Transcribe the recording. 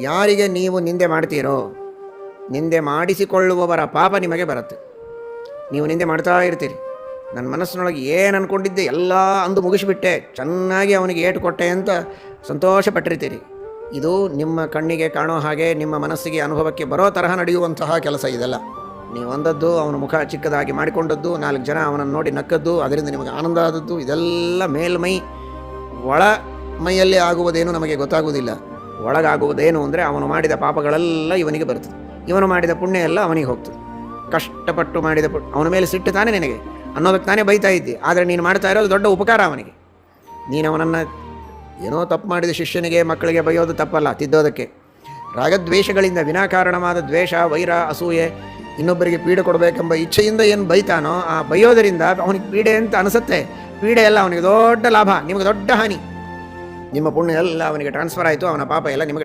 ಯಾರಿಗೆ ನೀವು ನಿಂದೆ ಮಾಡ್ತೀರೋ, ನಿಂದೆ ಮಾಡಿಸಿಕೊಳ್ಳುವವರ ಪಾಪ ನಿಮಗೆ ಬರುತ್ತೆ. ನೀವು ನಿಂದೆ ಮಾಡ್ತಾ ಇರ್ತೀರಿ. ನನ್ನ ಮನಸ್ಸಿನೊಳಗೆ ಏನು ಅಂದ್ಕೊಂಡಿದ್ದೆ ಎಲ್ಲ ಅಂದು ಮುಗಿಸಿಬಿಟ್ಟೆ, ಚೆನ್ನಾಗಿ ಅವನಿಗೆ ಏಟು ಕೊಟ್ಟೆ ಅಂತ ಸಂತೋಷಪಟ್ಟಿರ್ತೀರಿ. ಇದು ನಿಮ್ಮ ಕಣ್ಣಿಗೆ ಕಾಣೋ ಹಾಗೆ ನಿಮ್ಮ ಮನಸ್ಸಿಗೆ ಅನುಭವಕ್ಕೆ ಬರೋ ತರಹ ನಡೆಯುವಂತಹ ಕೆಲಸ ಇದೆಲ್ಲ. ನೀವು ಅಂದದ್ದು, ಅವನ ಮುಖ ಚಿಕ್ಕದಾಗಿ ಮಾಡಿಕೊಂಡದ್ದು, 4 ಜನ ಅವನನ್ನು ನೋಡಿ ನಕ್ಕದ್ದು, ಅದರಿಂದ ನಿಮಗೆ ಆನಂದ ಆದದ್ದು, ಇದೆಲ್ಲ ಮೇಲ್ಮೈ. ಒಳ ಮೈಯಲ್ಲಿ ಆಗುವುದೇನು ನಮಗೆ ಗೊತ್ತಾಗುವುದಿಲ್ಲ. ಒಳಗಾಗುವುದೇನು ಅಂದರೆ ಅವನು ಮಾಡಿದ ಪಾಪಗಳೆಲ್ಲ ಇವನಿಗೆ ಬರ್ತದೆ, ಇವನು ಮಾಡಿದ ಪುಣ್ಯ ಎಲ್ಲ ಅವನಿಗೆ ಹೋಗ್ತದೆ. ಕಷ್ಟಪಟ್ಟು ಮಾಡಿದ ಅವನ ಮೇಲೆ ಸಿಟ್ಟು ತಾನೇ ನಿನಗೆ ಅನ್ನೋದಕ್ಕೆ ತಾನೇ ಬೈತಾ ಇದ್ದಿ. ಆದರೆ ನೀನು ಮಾಡ್ತಾ ಇರೋದು ದೊಡ್ಡ ಉಪಕಾರ ಅವನಿಗೆ. ನೀನು ಅವನನ್ನು ಏನೋ ತಪ್ಪು ಮಾಡಿದ ಶಿಷ್ಯನಿಗೆ ಮಕ್ಕಳಿಗೆ ಬೈಯೋದು ತಪ್ಪಲ್ಲ, ತಿದ್ದೋದಕ್ಕೆ. ರಾಗದ್ವೇಷಗಳಿಂದ ವಿನಾಕಾರಣವಾದ ದ್ವೇಷ, ವೈರ, ಅಸೂಯೆ, ಇನ್ನೊಬ್ಬರಿಗೆ ಪೀಡೆ ಕೊಡಬೇಕೆಂಬ ಇಚ್ಛೆಯಿಂದ ಏನು ಬೈತಾನೋ ಆ ಬೈಯೋದರಿಂದ ಅವನಿಗೆ ಪೀಡೆ ಅಂತ ಅನಿಸುತ್ತೆ. ಪೀಡೆ ಎಲ್ಲ ಅವನಿಗೆ ದೊಡ್ಡ ಲಾಭ, ನಿಮಗೆ ದೊಡ್ಡ ಹಾನಿ. ನಿಮ್ಮ ಪುಣ್ಯ ಎಲ್ಲ ಅವನಿಗೆ ಟ್ರಾನ್ಸ್ಫರ್ ಆಯಿತು, ಅವನ ಪಾಪ ಎಲ್ಲ ನಿಮಗೆ